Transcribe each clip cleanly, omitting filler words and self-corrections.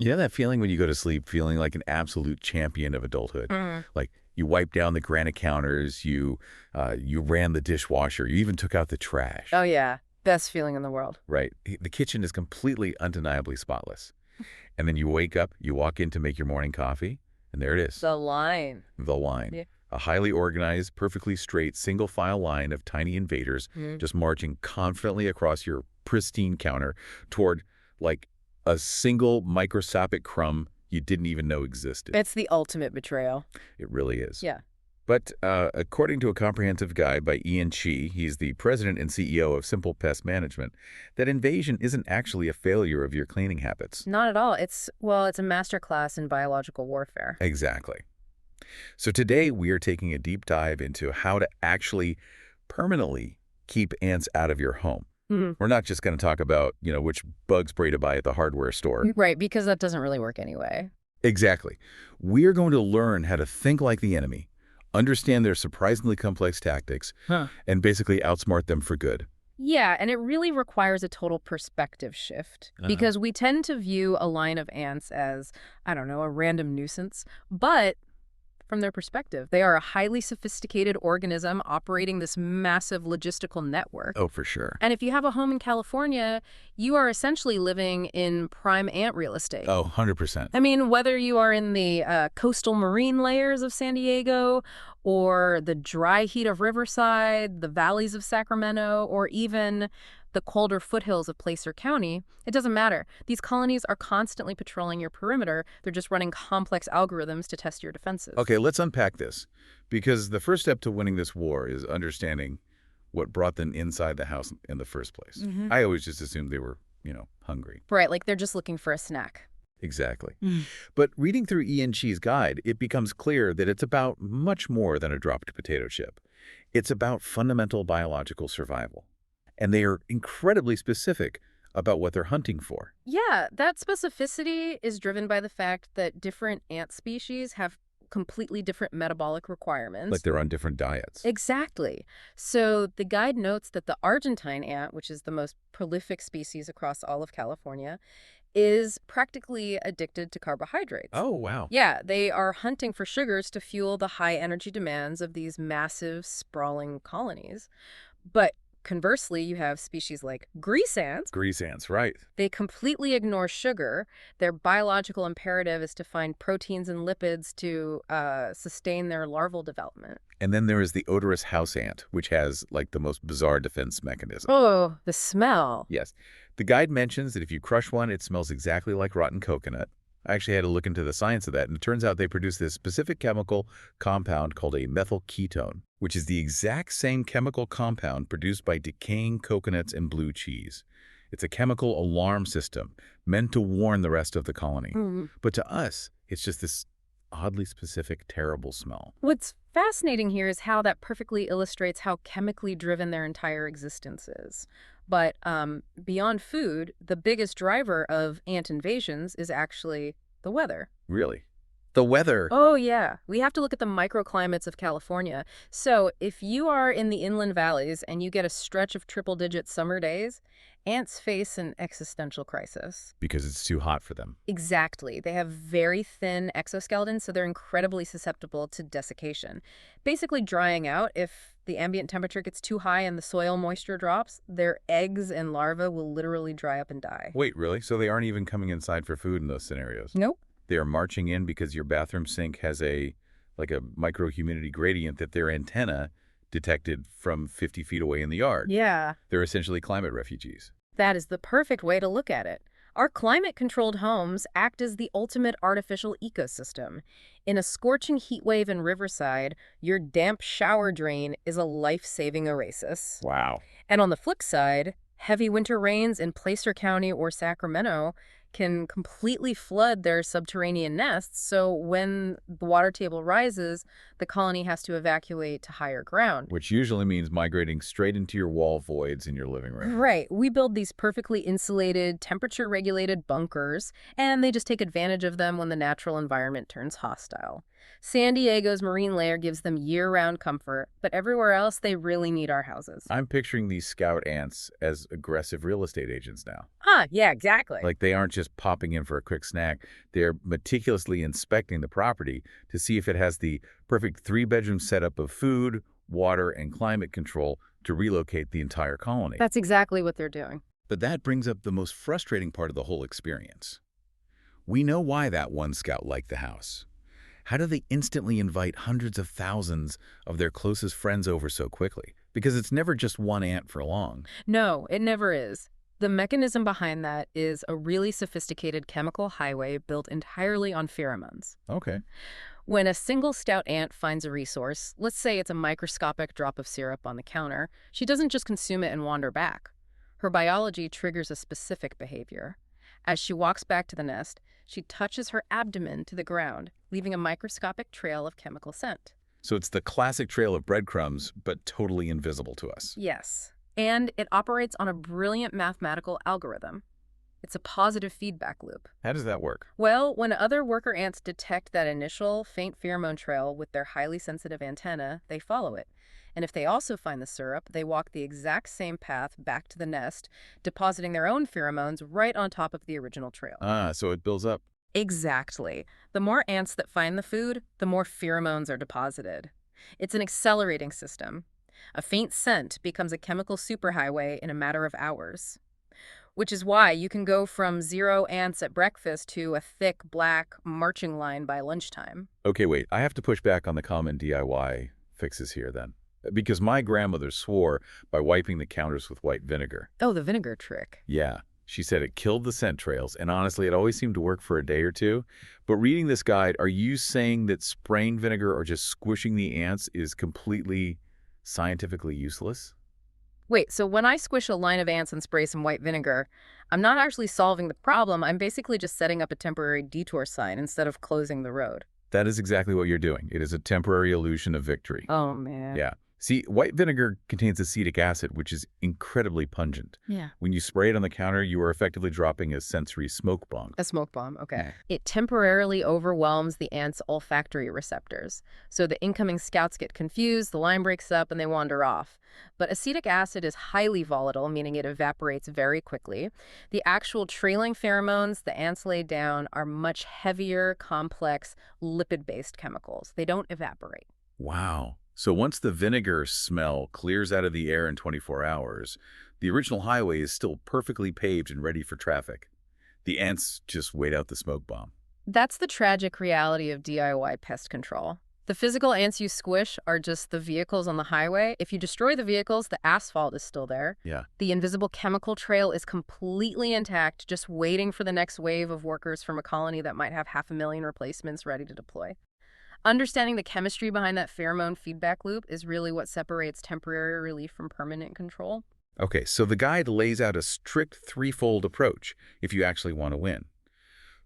You know that feeling when you go to sleep feeling like an absolute champion of adulthood? Mm. Like you wiped down the granite counters, you ran the dishwasher, you even took out the Oh, trash. yeah. Best feeling in the world. Right. The kitchen is completely undeniably spotless. And then you wake up, you walk in to make your morning coffee, and there it is, The line. the line. Yeah. A highly organized, perfectly straight, single-file line of tiny invaders Mm. just marching confidently across your pristine counter toward, like, a single microscopic crumb you didn't even know existed. It's the ultimate betrayal. It really is. Yeah. But according to a comprehensive guide by Ian Chi, he's the president and CEO of Simple Pest Management, that invasion isn't actually a failure of your cleaning habits. Not at all. It's a master class in biological warfare. Exactly. So today we are taking a deep dive into how to actually permanently keep ants out of your home. Mhm. We're not just going to talk about, which bug spray to buy at the hardware store. Right, because that doesn't really work anyway. Exactly. We're going to learn how to think like the enemy, understand their surprisingly complex tactics, and basically outsmart them for good. Yeah, and it really requires a total perspective shift because we tend to view a line of ants as, I don't know, a random nuisance. But from their perspective, they are a highly sophisticated organism operating this massive logistical network. Oh, for sure. And if you have a home in California, you are essentially living in prime ant real estate. Oh, 100%. I mean, whether you are in the coastal marine layers of San Diego or the dry heat of Riverside, the valleys of Sacramento, or even the colder foothills of Placer County, it doesn't matter. These colonies are constantly patrolling your perimeter. They're just running complex algorithms to test your defenses. Okay, let's unpack this, because the first step to winning this war is understanding what brought them inside the house in the first place. I always just assumed they were, hungry. Right, like they're just looking for a snack. Exactly. But reading through Ian Chi's guide, it becomes clear that it's about much more than a dropped potato chip. It's about fundamental biological survival. And they are incredibly specific about what they're hunting for. Yeah, that specificity is driven by the fact that different ant species have completely different metabolic requirements. Like they're on different diets. Exactly. So the guide notes that the Argentine ant, which is the most prolific species across all of California, is practically addicted to carbohydrates. Oh, wow. Yeah, they are hunting for sugars to fuel the high energy demands of these massive, sprawling colonies. But conversely, you have species like grease ants. Grease ants, right. They completely ignore sugar. Their biological imperative is to find proteins and lipids to sustain their larval development. And then there is the odorous house ant, which has, like, the most bizarre defense mechanism. Oh, the smell. Yes. The guide mentions that if you crush one, it smells exactly like rotten coconut. I actually had to look into the science of that, and it turns out they produce this specific chemical compound called a methyl ketone, which is the exact same chemical compound produced by decaying coconuts and blue cheese. It's a chemical alarm system meant to warn the rest of the colony. But to us, it's just this oddly specific, terrible smell. What's fascinating here is how that perfectly illustrates how chemically driven their entire existence is. But beyond food, the biggest driver of ant invasions is actually the weather. Really? The weather. Oh, yeah. We have to look at the microclimates of California. So if you are in the inland valleys and you get a stretch of triple-digit summer days, ants face an existential crisis. Because it's too hot for them. Exactly. They have very thin exoskeletons, so they're incredibly susceptible to desiccation. Basically drying out. If the ambient temperature gets too high and the soil moisture drops, their eggs and larvae will literally dry up and die. Wait, really? So they aren't even coming inside for food in those scenarios? Nope. They are marching in because your bathroom sink has a microhumidity gradient that their antenna detected from 50 feet away in the yard. Yeah. They're essentially climate refugees. That is the perfect way to look at it. Our climate-controlled homes act as the ultimate artificial ecosystem. In a scorching heat wave in Riverside, your damp shower drain is a life-saving oasis. Wow. And on the flip side, heavy winter rains in Placer County or Sacramento can completely flood their subterranean nests, so when the water table rises, the colony has to evacuate to higher ground. Which usually means migrating straight into your wall voids in your living room. Right. We build these perfectly insulated, temperature-regulated bunkers, and they just take advantage of them when the natural environment turns hostile. San Diego's marine layer gives them year-round comfort, but everywhere else they really need our houses. I'm picturing these scout ants as aggressive real estate agents now. Huh, yeah, exactly. Like they aren't just popping in for a quick snack. They're meticulously inspecting the property to see if it has the perfect three-bedroom setup of food, water, and climate control to relocate the entire colony. That's exactly what they're doing. But that brings up the most frustrating part of the whole experience. We know why that one scout liked the house. How do they instantly invite hundreds of thousands of their closest friends over so quickly? Because it's never just one ant for long. No, it never is. The mechanism behind that is a really sophisticated chemical highway built entirely on pheromones. Okay. When a single stout ant finds a resource, let's say it's a microscopic drop of syrup on the counter, she doesn't just consume it and wander back. Her biology triggers a specific behavior. As she walks back to the nest, she touches her abdomen to the ground, leaving a microscopic trail of chemical scent. So it's the classic trail of breadcrumbs, but totally invisible to us. Yes. And it operates on a brilliant mathematical algorithm. It's a positive feedback loop. How does that work? Well, when other worker ants detect that initial faint pheromone trail with their highly sensitive antenna, they follow it. And if they also find the syrup, they walk the exact same path back to the nest, depositing their own pheromones right on top of the original trail. So it builds up. Exactly. The more ants that find the food, the more pheromones are deposited. It's an accelerating system. A faint scent becomes a chemical superhighway in a matter of hours. Which is why you can go from 0 ants at breakfast to a thick, black marching line by lunchtime. Okay, wait. I have to push back on the common DIY fixes here then. Because my grandmother swore by wiping the counters with white vinegar. Oh, the vinegar trick. Yeah. She said it killed the scent trails, and honestly, it always seemed to work for a day or two. But reading this guide, are you saying that spraying vinegar or just squishing the ants is completely scientifically useless? Wait, so when I squish a line of ants and spray some white vinegar, I'm not actually solving the problem. I'm basically just setting up a temporary detour sign instead of closing the road. That is exactly what you're doing. It is a temporary illusion of victory. Oh, man. Yeah. See, white vinegar contains acetic acid, which is incredibly pungent. Yeah. When you spray it on the counter, you are effectively dropping a sensory smoke bomb. A smoke bomb, okay. Yeah. It temporarily overwhelms the ants' olfactory receptors. So the incoming scouts get confused, the line breaks up, and they wander off. But acetic acid is highly volatile, meaning it evaporates very quickly. The actual trailing pheromones the ants lay down are much heavier, complex, lipid-based chemicals. They don't evaporate. Wow. So once the vinegar smell clears out of the air in 24 hours, the original highway is still perfectly paved and ready for traffic. The ants just wait out the smoke bomb. That's the tragic reality of DIY pest control. The physical ants you squish are just the vehicles on the highway. If you destroy the vehicles, the asphalt is still there. Yeah. The invisible chemical trail is completely intact, just waiting for the next wave of workers from a colony that might have 500,000 replacements ready to deploy. Understanding the chemistry behind that pheromone feedback loop is really what separates temporary relief from permanent control. Okay, so the guide lays out a strict threefold approach if you actually want to win.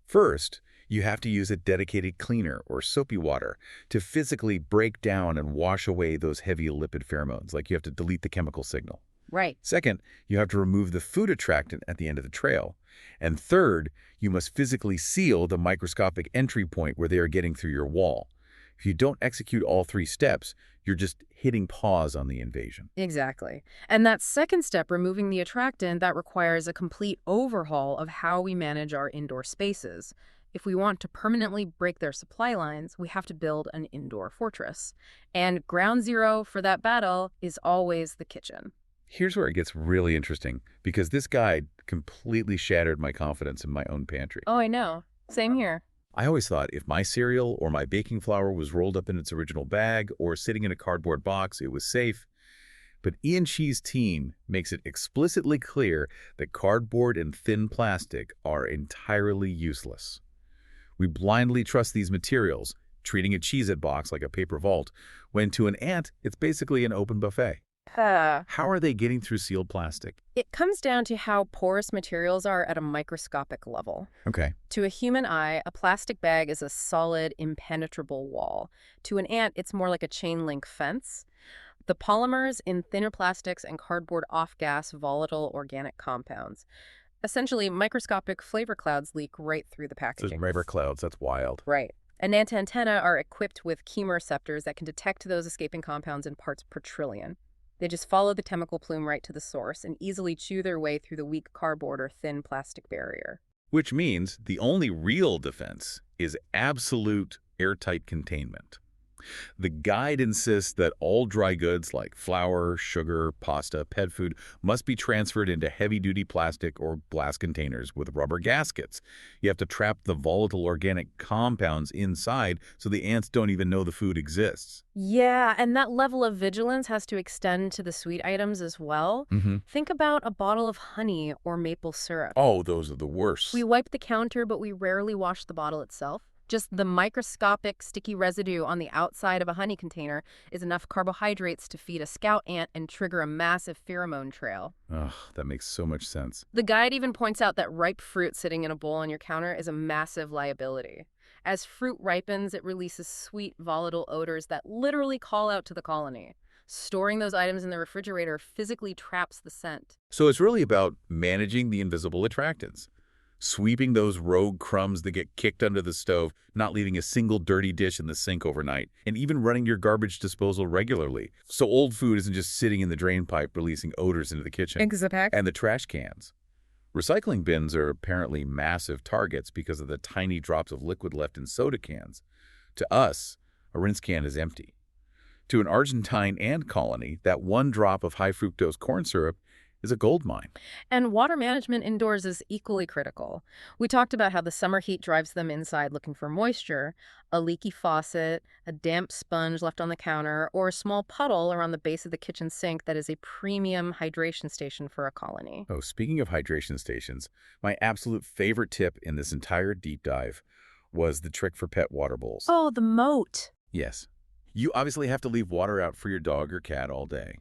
First, you have to use a dedicated cleaner or soapy water to physically break down and wash away those heavy lipid pheromones, like you have to delete the chemical signal. Right. Second, you have to remove the food attractant at the end of the trail. And third, you must physically seal the microscopic entry point where they are getting through your wall. If you don't execute all three steps, you're just hitting pause on the invasion. Exactly. And that second step, removing the attractant, that requires a complete overhaul of how we manage our indoor spaces. If we want to permanently break their supply lines, we have to build an indoor fortress. And ground zero for that battle is always the kitchen. Here's where it gets really interesting, because this guide completely shattered my confidence in my own pantry. Oh, I know. Same here. I always thought if my cereal or my baking flour was rolled up in its original bag or sitting in a cardboard box, it was safe. But Ian Shee's team makes it explicitly clear that cardboard and thin plastic are entirely useless. We blindly trust these materials, treating a Cheez-It box like a paper vault, when to an ant, it's basically an open buffet. How are they getting through sealed plastic? It comes down to how porous materials are at a microscopic level. Okay. To a human eye, a plastic bag is a solid, impenetrable wall. To an ant, it's more like a chain link fence. The polymers in thinner plastics and cardboard off-gas volatile organic compounds. Essentially, microscopic flavor clouds leak right through the So packaging. river clouds, that's wild. Right. And ant antennae are equipped with chemoreceptors that can detect those escaping compounds in parts per trillion. They just follow the chemical plume right to the source and easily chew their way through the weak cardboard or thin plastic barrier. Which means the only real defense is absolute airtight containment. The guide insists that all dry goods like flour, sugar, pasta, pet food must be transferred into heavy-duty plastic or glass containers with rubber gaskets. You have to trap the volatile organic compounds inside so the ants don't even know the food exists. Yeah, and that level of vigilance has to extend to the sweet items as well. Think about a bottle of honey or maple syrup. Oh, those are the worst. We wipe the counter, but we rarely wash the bottle itself. Just the microscopic sticky residue on the outside of a honey container is enough carbohydrates to feed a scout ant and trigger a massive pheromone trail. Ugh, that makes so much sense. The guide even points out that ripe fruit sitting in a bowl on your counter is a massive liability. As fruit ripens, it releases sweet, volatile odors that literally call out to the colony. Storing those items in the refrigerator physically traps the scent. So it's really about managing the invisible attractants. Sweeping those rogue crumbs that get kicked under the stove, not leaving a single dirty dish in the sink overnight, and even running your garbage disposal regularly. So old food isn't just sitting in the drain pipe releasing odors into the kitchen. Exactly. And the trash cans. Recycling bins are apparently massive targets because of the tiny drops of liquid left in soda cans. To us, a rinse can is empty. To an Argentine ant colony, that one drop of high fructose corn syrup is a gold mine. And water management indoors is equally critical. We talked about how the summer heat drives them inside looking for moisture. A leaky faucet, a damp sponge left on the counter, or a small puddle around the base of the kitchen sink that is a premium hydration station for a colony. Oh, speaking of hydration stations, my absolute favorite tip in this entire deep dive was the trick for pet water bowls. Oh, the moat. Yes. You obviously have to leave water out for your dog or cat all day,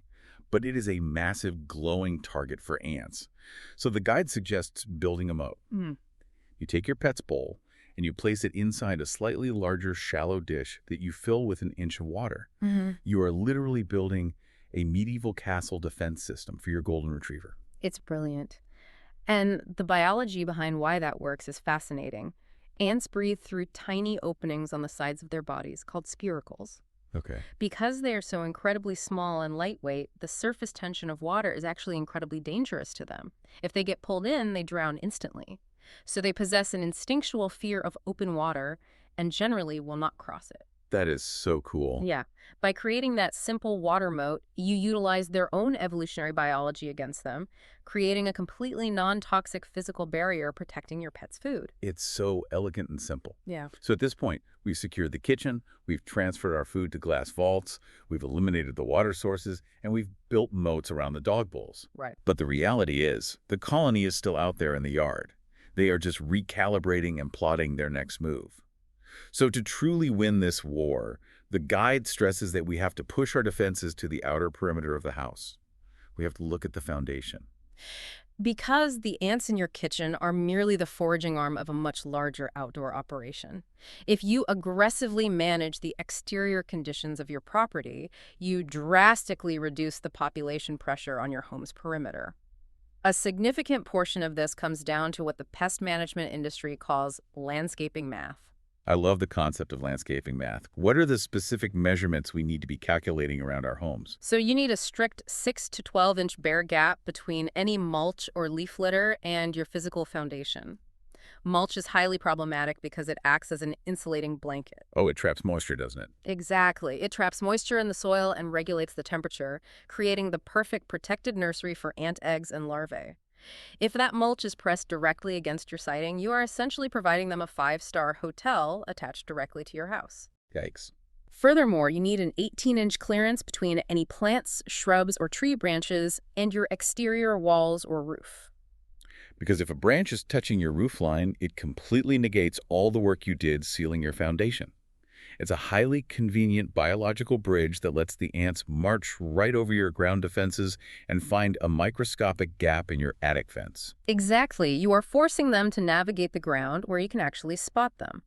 but it is a massive glowing target for ants. So the guide suggests building a moat. You take your pet's bowl and you place it inside a slightly larger shallow dish that you fill with an inch of water. You are literally building a medieval castle defense system for your golden retriever. It's brilliant. And the biology behind why that works is fascinating. Ants breathe through tiny openings on the sides of their bodies called spiracles. Okay. Because they are so incredibly small and lightweight, the surface tension of water is actually incredibly dangerous to them. If they get pulled in, they drown instantly. So they possess an instinctual fear of open water and generally will not cross it. That is so cool. Yeah. By creating that simple water moat, you utilize their own evolutionary biology against them, creating a completely non-toxic physical barrier protecting your pet's food. It's so elegant and simple. Yeah. So at this point, we've secured the kitchen, we've transferred our food to glass vaults, we've eliminated the water sources, and we've built moats around the dog bowls. Right. But the reality is, the colony is still out there in the yard. They are just recalibrating and plotting their next move. So to truly win this war, the guide stresses that we have to push our defenses to the outer perimeter of the house. We have to look at the foundation. Because the ants in your kitchen are merely the foraging arm of a much larger outdoor operation. If you aggressively manage the exterior conditions of your property, you drastically reduce the population pressure on your home's perimeter. A significant portion of this comes down to what the pest management industry calls landscaping math. I love the concept of landscaping math. What are the specific measurements we need to be calculating around our homes? So you need a strict 6 to 12-inch bare gap between any mulch or leaf litter and your physical foundation. Mulch is highly problematic because it acts as an insulating blanket. Oh, it traps moisture, doesn't it? Exactly. It traps moisture in the soil and regulates the temperature, creating the perfect protected nursery for ant eggs and larvae. If that mulch is pressed directly against your siding, you are essentially providing them a 5-star hotel attached directly to your house. Yikes. Furthermore, you need an 18-inch clearance between any plants, shrubs, or tree branches and your exterior walls or roof. Because if a branch is touching your roof line, it completely negates all the work you did sealing your foundation. It's a highly convenient biological bridge that lets the ants march right over your ground defenses and find a microscopic gap in your attic fence. Exactly. You are forcing them to navigate the ground where you can actually spot them.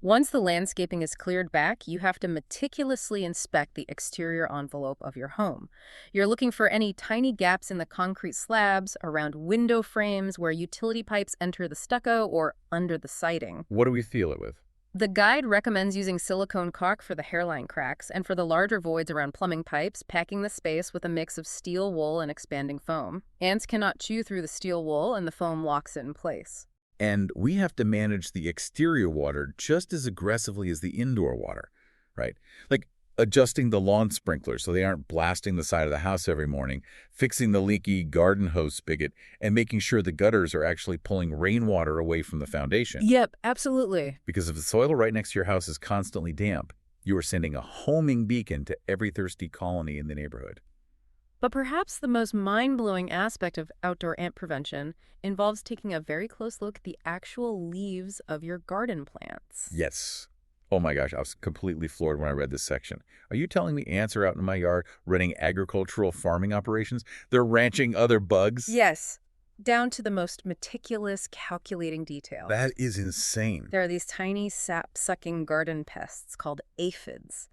Once the landscaping is cleared back, you have to meticulously inspect the exterior envelope of your home. You're looking for any tiny gaps in the concrete slabs, around window frames where utility pipes enter the stucco, or under the siding. What do we seal it with? The guide recommends using silicone caulk for the hairline cracks, and for the larger voids around plumbing pipes, packing the space with a mix of steel wool and expanding foam. Ants cannot chew through the steel wool, and the foam locks it in place. And we have to manage the exterior water just as aggressively as the indoor water, right? Like adjusting the lawn sprinklers so they aren't blasting the side of the house every morning, fixing the leaky garden hose spigot, and making sure the gutters are actually pulling rainwater away from the foundation. Yep, absolutely. Because if the soil right next to your house is constantly damp, you are sending a homing beacon to every thirsty colony in the neighborhood. But perhaps the most mind-blowing aspect of outdoor ant prevention involves taking a very close look at the actual leaves of your garden plants. Yes. Oh my gosh, I was completely floored when I read this section. Are you telling me ants are out in my yard running agricultural farming operations? They're ranching other bugs? Yes, down to the most meticulous, calculating detail. That is insane. There are these tiny sap-sucking garden pests called aphids.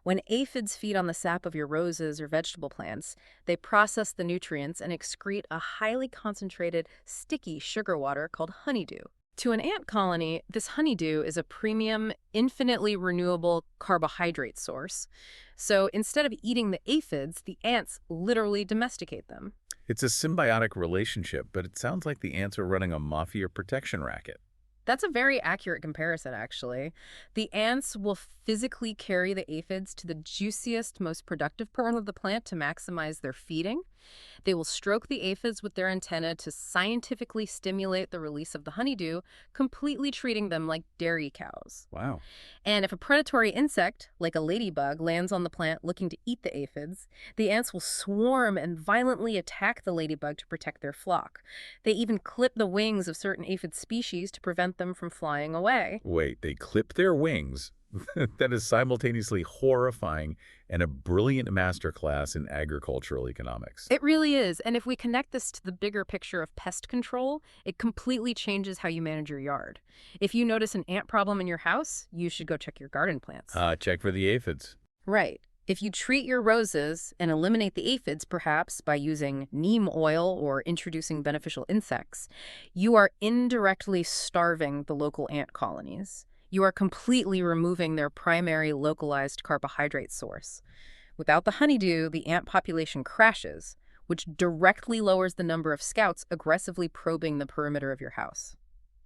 When aphids feed on the sap of your roses or vegetable plants, they process the nutrients and excrete a highly concentrated, sticky sugar water called honeydew. To an ant colony, this honeydew is a premium, infinitely renewable carbohydrate source. So instead of eating the aphids, the ants literally domesticate them. It's a symbiotic relationship, but it sounds like the ants are running a mafia protection racket. That's a very accurate comparison, actually. The ants will physically carry the aphids to the juiciest, most productive part of the plant to maximize their feeding. They will stroke the aphids with their antennae to scientifically stimulate the release of the honeydew, completely treating them like dairy cows. Wow. And if a predatory insect, like a ladybug, lands on the plant looking to eat the aphids, the ants will swarm and violently attack the ladybug to protect their flock. They even clip the wings of certain aphid species to prevent them from flying away. Wait, they clip their wings? That is simultaneously horrifying and a brilliant masterclass in agricultural economics. It really is. And if we connect this to the bigger picture of pest control, it completely changes how you manage your yard. If you notice an ant problem in your house, you should go check your garden plants. Check for the aphids. Right. If you treat your roses and eliminate the aphids, perhaps by using neem oil or introducing beneficial insects, you are indirectly starving the local ant colonies. You are completely removing their primary localized carbohydrate source. Without the honeydew, the ant population crashes, which directly lowers the number of scouts aggressively probing the perimeter of your house.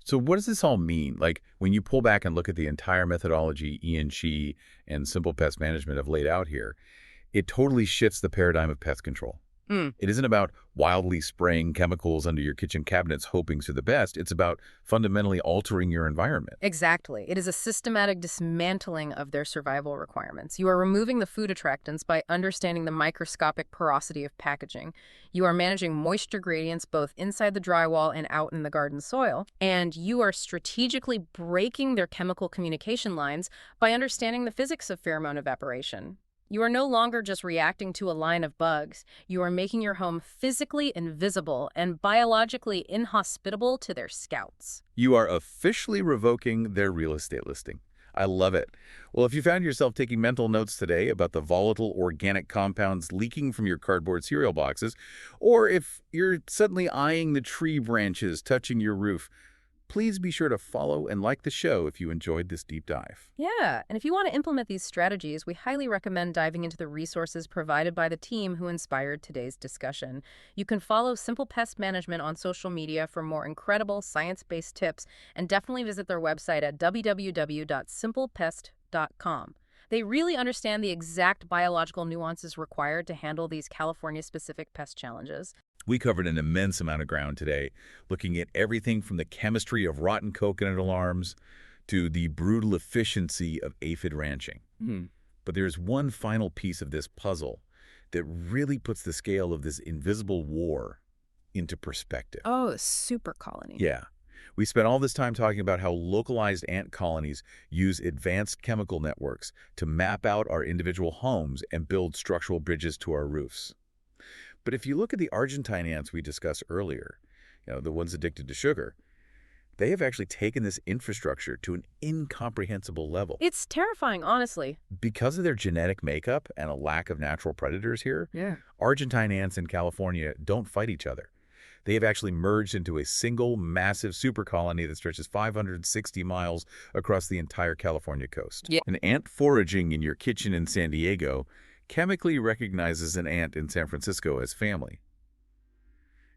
So what does this all mean? Like, when you pull back and look at the entire methodology Ian Shih and Simple Pest Management have laid out here, it totally shifts the paradigm of pest control. It isn't about wildly spraying chemicals under your kitchen cabinets hoping for the best. It's about fundamentally altering your environment. Exactly. It is a systematic dismantling of their survival requirements. You are removing the food attractants by understanding the microscopic porosity of packaging. You are managing moisture gradients both inside the drywall and out in the garden soil. And you are strategically breaking their chemical communication lines by understanding the physics of pheromone evaporation. You are no longer just reacting to a line of bugs. You are making your home physically invisible and biologically inhospitable to their scouts. You are officially revoking their real estate listing. I love it. Well, if you found yourself taking mental notes today about the volatile organic compounds leaking from your cardboard cereal boxes, or if you're suddenly eyeing the tree branches touching your roof, please be sure to follow and like the show if you enjoyed this deep dive. Yeah, and if you want to implement these strategies, we highly recommend diving into the resources provided by the team who inspired today's discussion. You can follow Simple Pest Management on social media for more incredible science-based tips, and definitely visit their website at www.simplepest.com. They really understand the exact biological nuances required to handle these California-specific pest challenges. We covered an immense amount of ground today, looking at everything from the chemistry of rotten coconut alarms to the brutal efficiency of aphid ranching. But there's one final piece of this puzzle that really puts the scale of this invisible war into perspective. Oh, super colony. Yeah. We spent all this time talking about how localized ant colonies use advanced chemical networks to map out our individual homes and build structural bridges to our roofs. But if you look at the Argentine ants we discussed earlier, the ones addicted to sugar, they have actually taken this infrastructure to an incomprehensible level. It's terrifying, honestly. Because of their genetic makeup and a lack of natural predators here, Argentine ants in California don't fight each other. They have actually merged into a single massive super colony that stretches 560 miles across the entire California coast. Yeah. An ant foraging in your kitchen in San Diego chemically recognizes an ant in San Francisco as family.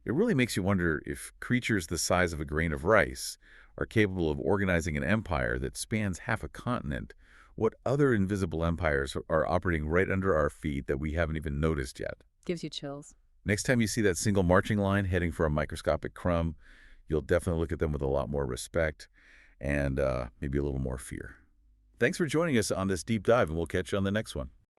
It really makes you wonder if creatures the size of a grain of rice are capable of organizing an empire that spans half a continent. What other invisible empires are operating right under our feet that we haven't even noticed yet? Gives you chills. Next time you see that single marching line heading for a microscopic crumb, you'll definitely look at them with a lot more respect and maybe a little more fear. Thanks for joining us on this deep dive, and we'll catch you on the next one.